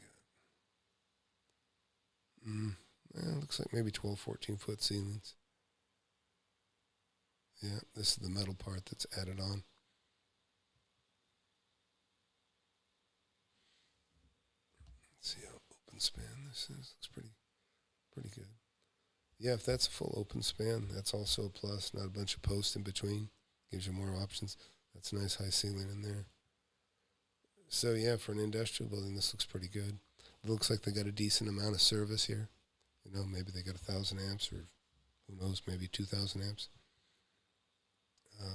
got. It looks like maybe 12, 14-foot ceilings. Yeah, this is the metal part that's added on. Let's see how open span this is. Looks pretty good. Yeah, if that's a full open span, that's also a plus. Not a bunch of posts in between. Gives you more options. That's a nice high ceiling in there. So yeah, for an industrial building, this looks pretty good. It looks like they got a decent amount of service here. You know, maybe they got 1,000 amps, or who knows, maybe 2,000 amps. You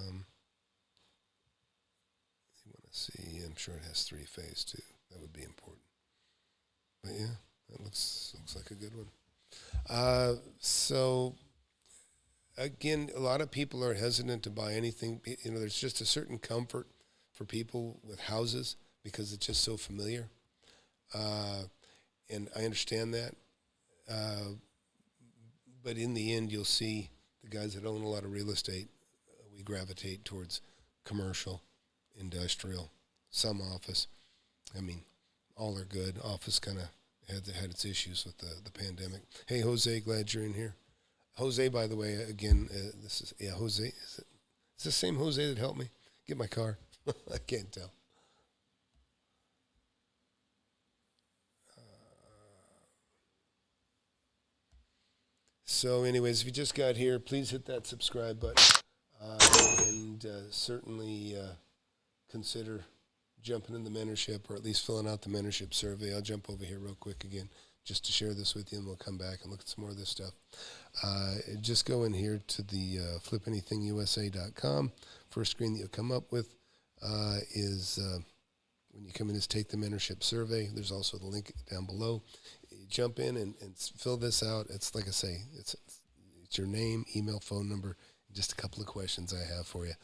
want to see? I'm sure it has 3-phase too. That would be important. But yeah, that looks like a good one. So again, a lot of people are hesitant to buy anything. You know, there's just a certain comfort for people with houses because it's just so familiar. And I understand that. But in the end, you'll see the guys that own a lot of real estate, we gravitate towards commercial, industrial, some office. I mean, all are good. Office kind of had its issues with the pandemic. Hey, Jose, glad you're in here. Jose, by the way, again, this is, yeah, Jose. Is it the same Jose that helped me get my car? I can't tell. So anyways, if you just got here, please hit that subscribe button and certainly consider jumping in the mentorship, or at least filling out the mentorship survey. I'll jump over here real quick again just to share this with you, and we'll come back and look at some more of this stuff. Just go in here to the FlipAnythingUSA.com. First screen that you'll come up with is when you come in is take the mentorship survey. There's also the link down below. You jump in and fill this out. It's like I say, it's your name, email, phone number, just a couple of questions I have for you.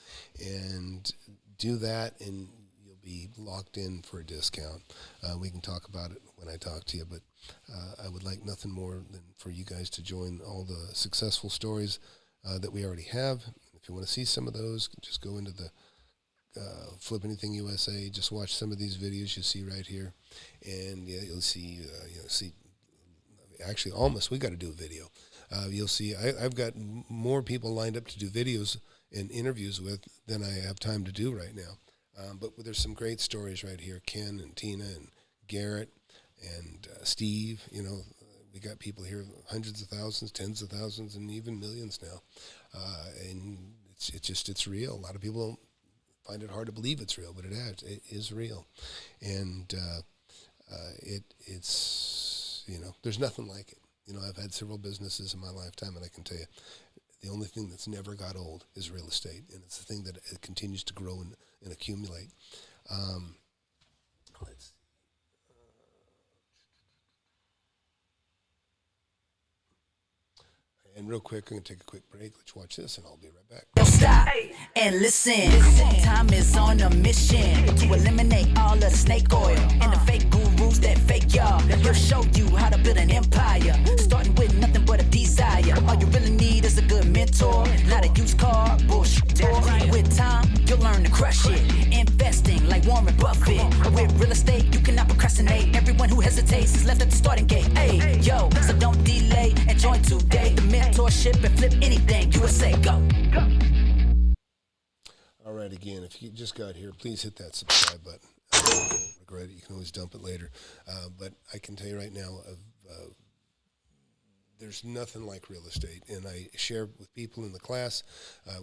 And do that, and you'll be locked in for a discount. We can talk about it when I talk to you, but I would like nothing more than for you guys to join all the successful stories that we already have. If you want to see some of those, just go into the Flip Anything USA. Just watch some of these videos you see right here, and yeah, you'll see. Actually, almost we got to do a video. You'll see. I've got more people lined up to do videos and interviews with than I have time to do right now. But there's some great stories right here. Ken and Tina and Garrett and Steve. You know, we got people here, hundreds of thousands, tens of thousands, and even millions now. And it's real. A lot of people don't find it hard to believe it's real, but it is real. And it's, you know, there's nothing like it. You know, I've had several businesses in my lifetime, and I can tell you, the only thing that's never got old is real estate, and it's the thing that it continues to grow and accumulate. Let's see. And real quick, I'm going to take a quick break. Let's watch this, and I'll be right back. Don't stop and listen. Time is on a mission to eliminate all of the snake oil and the fake gurus that fake y'all. He'll show you how to build an empire, starting with nothing but a desire. All you really need is a good mentor, not a used car bullshit. With time, you'll learn to crush it. Investing like Warren Buffett. With real estate, you cannot procrastinate. Everyone who hesitates is left at the starting gate. Hey, yo, so don't delay and join today. The Mentorship and Flip Anything USA. Go. All right, again, if you just got here, please hit that subscribe button. Don't regret it. You can always dump it later. But I can tell you right now, there's nothing like real estate. And I share with people in the class.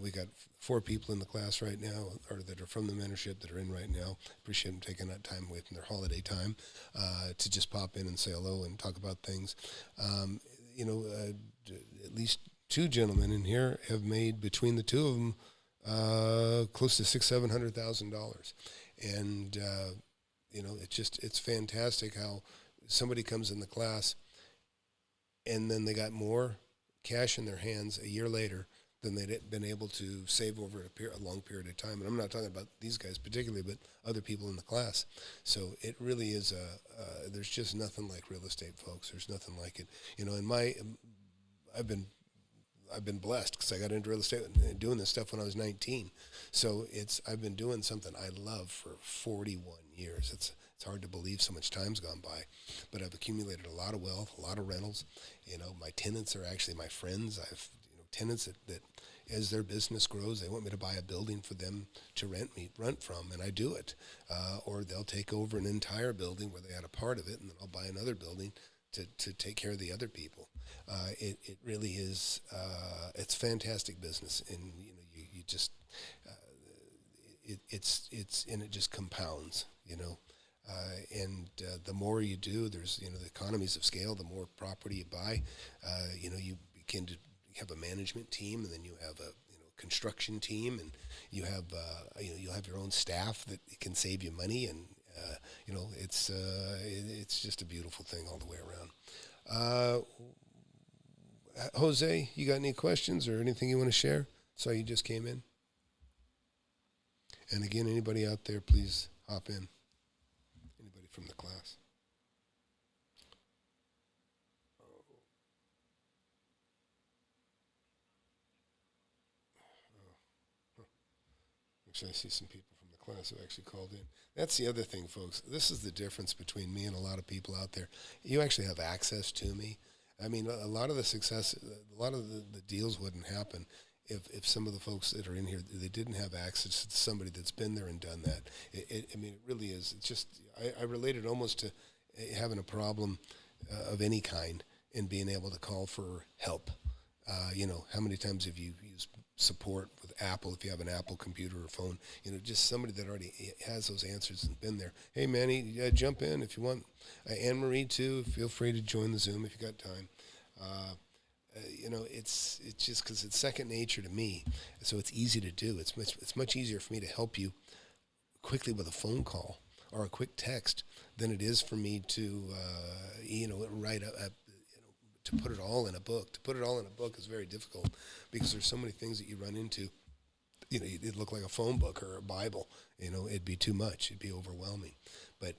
We got 4 people in the class right now, or that are from the mentorship that are in right now. Appreciate them taking that time away from their holiday time to just pop in and say hello and talk about things. At least 2 gentlemen in here have made, between the 2 of them, close to $600,000-$700,000. And, it's fantastic how somebody comes in the class and then they got more cash in their hands a year later than they'd been able to save over a long period of time. And I'm not talking about these guys particularly, but other people in the class. So it really is there's just nothing like real estate, folks. There's nothing like it. I've been blessed because I got into real estate and doing this stuff when I was 19. So I've been doing something I love for 41 years. It's hard to believe so much time's gone by, but I've accumulated a lot of wealth, a lot of rentals. My tenants are actually my friends. I've tenants that as their business grows, they want me to buy a building for them to rent from, and I do it. Or they'll take over an entire building where they had a part of it, and then I'll buy another building to take care of the other people. It really is, it's fantastic business, and you just, and it just compounds, the more you do, there's, the economies of scale, the more property you buy, you begin to have a management team, and then you have a, construction team, and you have, you'll have your own staff that can save you money, and, it's just a beautiful thing all the way around. Jose, you got any questions or anything you want to share? So you just came in. And again, anybody out there, please hop in. Anybody from the class? Actually, I see some people from the class who actually called in. That's the other thing, folks. This is the difference between me and a lot of people out there. You actually have access to me. I mean, a lot of the success, a lot of the deals wouldn't happen if some of the folks that are in here, they didn't have access to somebody that's been there and done that. It really is. It's just, I relate it almost to having a problem of any kind and being able to call for help. How many times have you used support with Apple, if you have an Apple computer or phone, just somebody that already has those answers and been there. Hey, Manny, jump in if you want. Anne-Marie, too, feel free to join the Zoom if you got time. It's just because it's second nature to me, so it's easy to do. It's much easier for me to help you quickly with a phone call or a quick text than it is for me to, write to put it all in a book. To put it all in a book is very difficult because there's so many things that you run into. It'd look like a phone book or a Bible. It'd be too much. It'd be overwhelming. But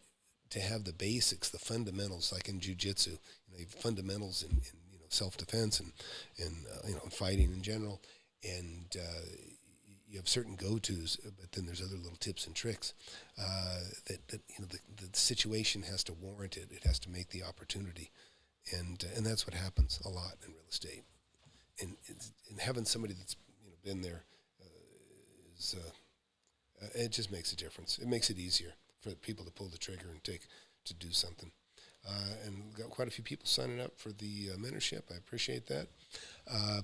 to have the basics, the fundamentals, like in jiu-jitsu, fundamentals in self-defense and fighting in general, and you have certain go-tos, but then there's other little tips and tricks that the situation has to warrant it. It has to make the opportunity. And that's what happens a lot in real estate, and having somebody that's been there it just makes a difference. It makes it easier for people to pull the trigger and to do something. And got quite a few people signing up for the mentorship. I appreciate that.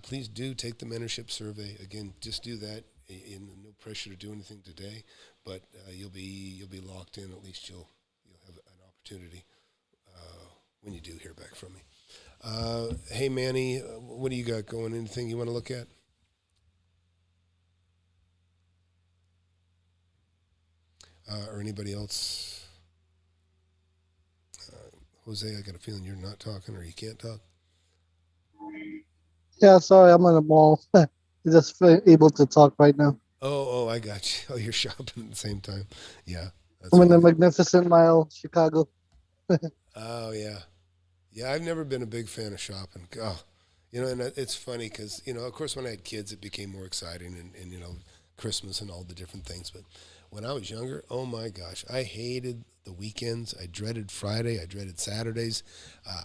Please do take the mentorship survey. Again, just do that. No pressure to do anything today, but you'll be locked in. At least you'll have an opportunity when you do hear back from me. Hey, Manny, what do you got going? Anything you want to look at? Or anybody else? Jose, I got a feeling you're not talking or you can't talk. Yeah, sorry, I'm on the mall. Just able to talk right now. Oh, I got you. Oh, you're shopping at the same time. Yeah. I'm in the Magnificent Mile, Chicago. Oh, yeah. Yeah, I've never been a big fan of shopping. Oh, and it's funny because, of course, when I had kids, it became more exciting and Christmas and all the different things. But when I was younger, oh, my gosh, I hated the weekends. I dreaded Friday. I dreaded Saturdays.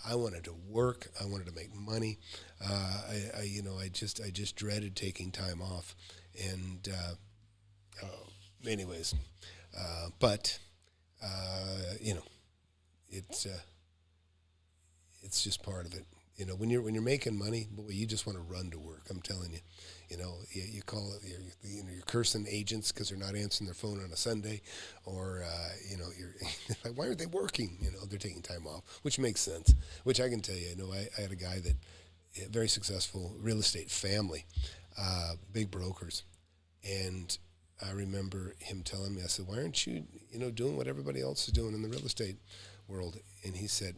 I wanted to work. I wanted to make money. I just dreaded taking time off. And anyways, it's just part of it. You know, when you're making money, boy, you just want to run to work. I'm telling you. You know, you call it, you're cursing agents because they're not answering their phone on a Sunday, or you know, you're like, why aren't they working? You know, they're taking time off, which makes sense. Which I can tell you, I had a guy that very successful real estate family, big brokers, and I remember him telling me, I said, why aren't you, doing what everybody else is doing in the real estate world? And he said,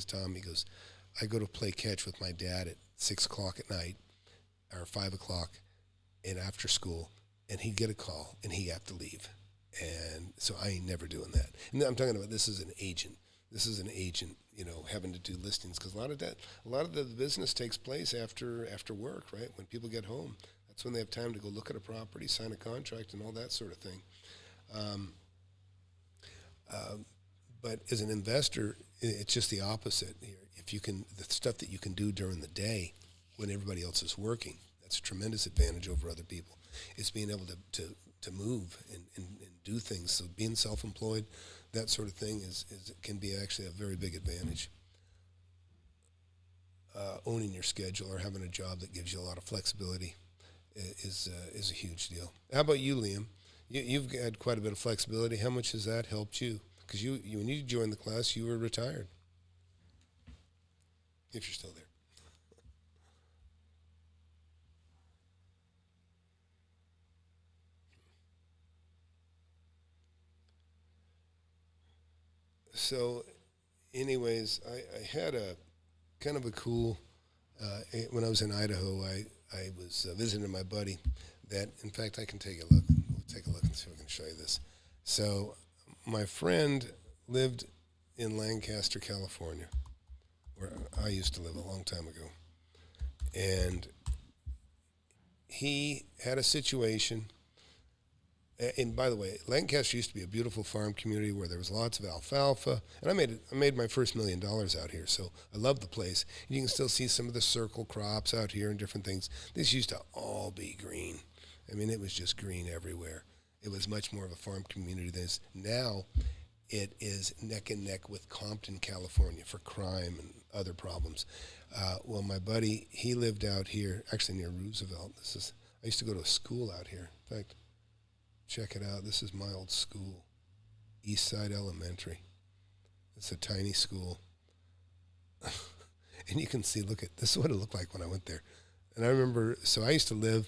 Tom, I go to play catch with my dad at 6 o'clock at night or 5 o'clock and after school, and he'd get a call and he'd have to leave. And so I ain't never doing that. And I'm talking about this is an agent. Having to do listings, because a lot of the business takes place after work, right? When people get home, that's when they have time to go look at a property, sign a contract, and all that sort of thing. But as an investor, it's just the opposite here. If you can, the stuff that you can do during the day when everybody else is working, that's a tremendous advantage over other people. It's being able to move and do things. So being self-employed, that sort of thing can be actually a very big advantage. Owning your schedule or having a job that gives you a lot of flexibility is a huge deal. How about you, Liam? You've had quite a bit of flexibility. How much has that helped you? Because you when you joined the class, you were retired. If you're still there. So, anyways, I had a kind of a cool, when I was in Idaho, I was visiting my buddy that, in fact, I can take a look. We'll take a look and see if I can show you this. So, my friend lived in Lancaster, California, where I used to live a long time ago. And he had a situation. And by the way, Lancaster used to be a beautiful farm community where there was lots of alfalfa, and I made my first $1 million out here, so I love the place. And you can still see some of the circle crops out here and different things. This used to all be green. I mean, it was just green everywhere. It was much more of a farm community than this. Now, it is neck and neck with Compton, California, for crime and other problems. Well, my buddy, he lived out here, actually near Roosevelt. I used to go to a school out here. In fact, check it out. This is my old school, Eastside Elementary. It's a tiny school. And you can see, this is what it looked like when I went there. And I remember, so I used to live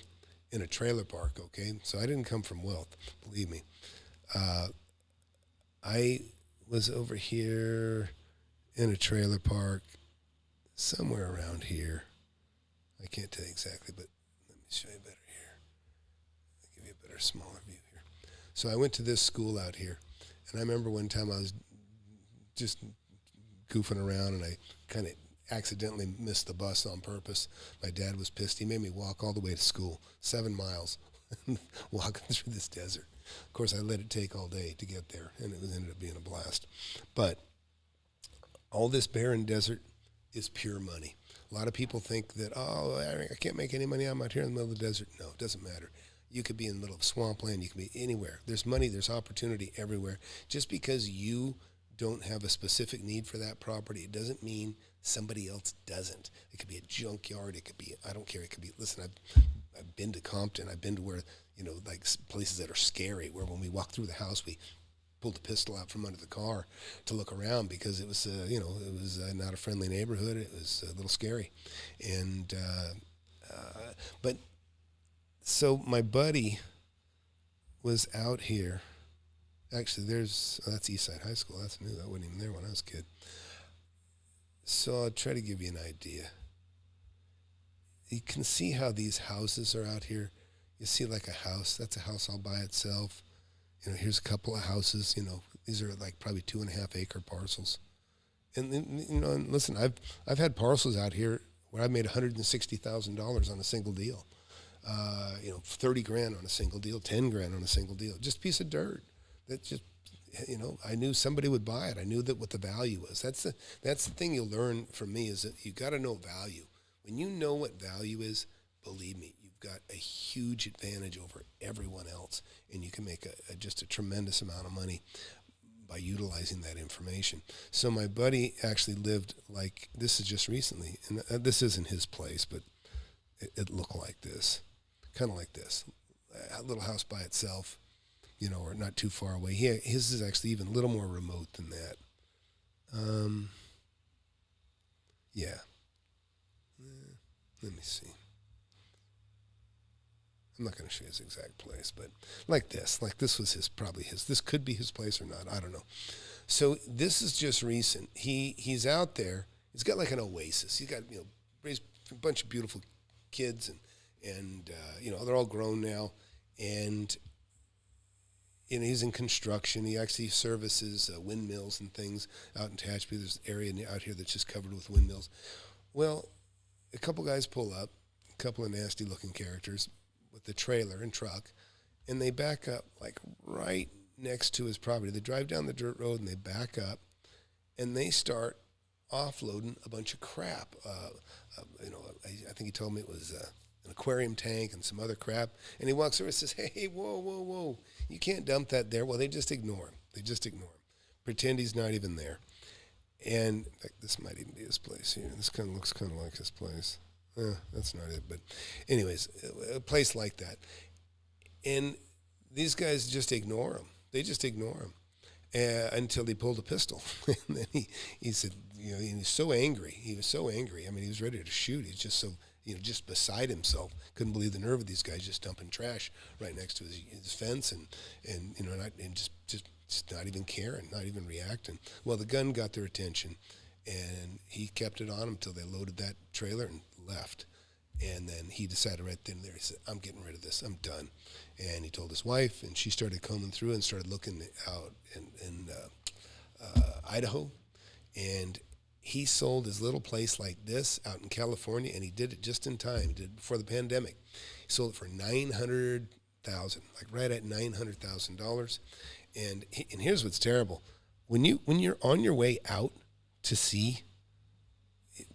in a trailer park, okay? So I didn't come from wealth, believe me. I was over here in a trailer park, somewhere around here. I can't tell you exactly, but let me show you better here. I'll give you a better, smaller view here. So I went to this school out here, and I remember one time I was just goofing around, and I kind of accidentally missed the bus on purpose. My dad was pissed. He made me walk all the way to school, 7 miles, walking through this desert. Of course, I let it take all day to get there, and it ended up being a blast. But all this barren desert is pure money. A lot of people think that, I can't make any money. I'm out here in the middle of the desert. No, it doesn't matter. You could be in the middle of swampland. You could be anywhere. There's money. There's opportunity everywhere. Just because you don't have a specific need for that property, it doesn't mean somebody else doesn't. It could be a junkyard. It could be, I don't care. It could be, listen, I've been to Compton. I've been to where, like places that are scary, where when we walk through the house, we pulled the pistol out from under the car to look around because it was, it was not a friendly neighborhood. It was a little scary. And, but so my buddy was out here. Actually, that's Eastside High School. That's new. I wasn't even there when I was a kid. So I'll try to give you an idea. You can see how these houses are out here. You see like a house. That's a house all by itself. Here's a couple of houses. These are like probably 2.5 acre parcels. And and listen, I've had parcels out here where I made $160,000 on a single deal. 30 grand on a single deal, 10 grand on a single deal. Just a piece of dirt. That just, I knew somebody would buy it. I knew that what the value was. That's the thing you'll learn from me is that you got to know value. When you know what value is, believe me, you've got a huge advantage over everyone else, and you can make just a tremendous amount of money by by utilizing that information. So my buddy actually lived like, this is just recently, and this isn't his place, but it looked like this, kind of like this, a little house by itself, you know, or not too far away. His is actually even a little more remote than that. Yeah. Let me see. I'm not going to show you his exact place, but like this was probably his. This could be his place or not. I don't know. So this is just recent. He's out there. He's got like an oasis. He's got, you know, raised a bunch of beautiful kids, and you know, they're all grown now, and you know, he's in construction. He actually services windmills and things out in Tehachapi. There's an area out here that's just covered with windmills. Well, a couple guys pull up, a couple of nasty-looking characters with the trailer and truck, and they back up like right next to his property. They drive down the dirt road and they back up, and they start offloading a bunch of crap. You know, I think he told me it was an aquarium tank and some other crap. And he walks over and says, "Hey, whoa, you can't dump that there." Well, they just ignore him. Pretend he's not even there. And in fact, this might even be his place here. This kind of looks kind of like his place. That's not it. But anyways, a place like that. And these guys just ignore him. They just ignore him until he pulled a pistol. And then he said, you know, he was so angry. He was so angry. I mean, he was ready to shoot. He's just so, you know, just beside himself. Couldn't believe the nerve of these guys just dumping trash right next to his fence and you know, just not even caring, not even reacting. Well, the gun got their attention, and he kept it on him until they loaded that trailer and left. And then he decided right then and there, he said, "I'm getting rid of this. I'm done." And he told his wife, and she started combing through and started looking out in Idaho. And he sold his little place like this out in California, and he did it just in time. He did it before the pandemic. He sold it for $900,000, like right at $900,000. And here's what's terrible: when you're on your way out to see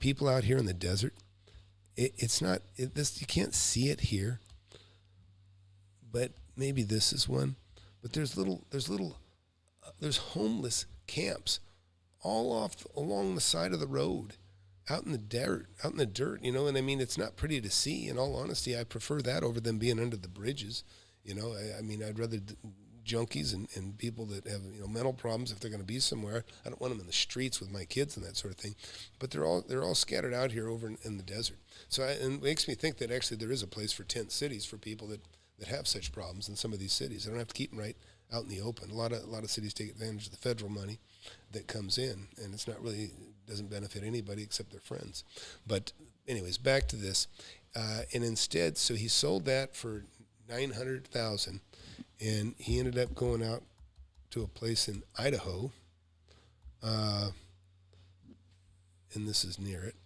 people out here in the desert, it's not this. You can't see it here, but maybe this is one. But there's homeless camps all along the side of the road, out in the dirt, you know. And I mean, it's not pretty to see. In all honesty, I prefer that over them being under the bridges. You know, I mean, I'd rather junkies and people that have, you know, mental problems, if they're going to be somewhere. I don't want them in the streets with my kids and that sort of thing. But they're all scattered out here over in the desert. So and it makes me think that actually there is a place for tent cities for people that have such problems in some of these cities. They don't have to keep them right out in the open. A lot of cities take advantage of the federal money that comes in, and it's not really, doesn't benefit anybody except their friends. But anyways, back to this. And instead, so he sold that for $900,000, and he ended up going out to a place in Idaho, and this is near it,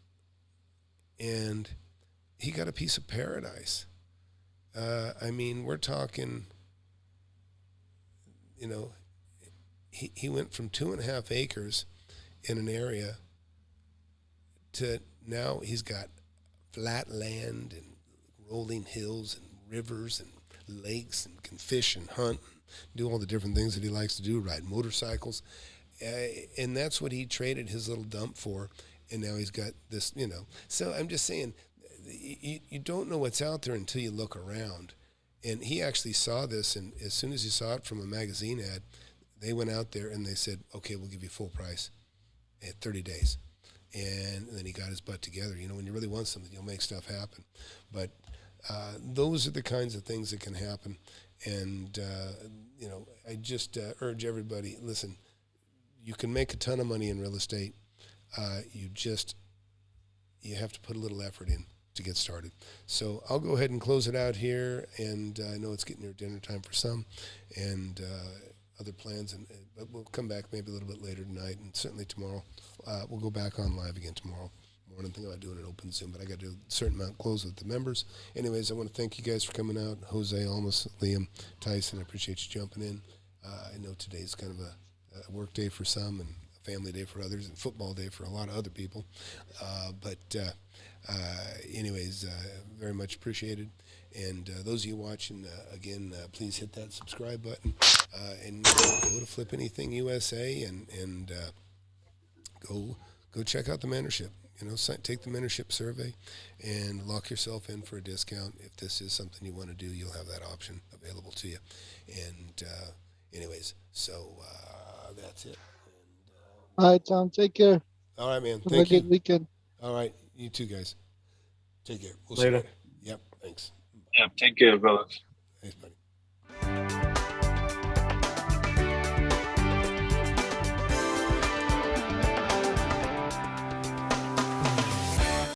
and he got a piece of paradise. I mean, we're talking, you know, he went from 2.5 acres in an area to now he's got flat land and rolling hills and rivers and lakes, and can fish and hunt, and do all the different things that he likes to do, ride motorcycles. And that's what he traded his little dump for, and now he's got this, you know. So I'm just saying, you don't know what's out there until you look around. And he actually saw this, and as soon as he saw it from a magazine ad, they went out there and they said, "Okay, we'll give you full price at 30 days. And then he got his butt together. You know, when you really want something, you'll make stuff happen. But those are the kinds of things that can happen. And, you know, I just urge everybody, listen, you can make a ton of money in real estate. You have to put a little effort in to get started. So I'll go ahead and close it out here. And I know it's getting near dinner time for some, and other plans. But we'll come back maybe a little bit later tonight, and certainly tomorrow. We'll go back on live again tomorrow morning. Thinking about doing an open Zoom, but I got to do a certain amount close with the members. Anyways, I want to thank you guys for coming out. Jose, Almas, Liam, Tyson, I appreciate you jumping in. I know today's kind of a work day for some and a family day for others and football day for a lot of other people. Anyways, very much appreciated. And those of you watching, again, please hit that subscribe button and go to FlipAnythingUSA and go check out the mentorship. Take the mentorship survey and lock yourself in for a discount. If this is something you want to do, you'll have that option available to you. And anyways, so that's it. And, All right, Tom. Take care. all right, man. Have Thank a you. good weekend. All right. You too, guys. Take care. We'll Later. see you later. Yep. Thanks. Yeah, take care, fellas.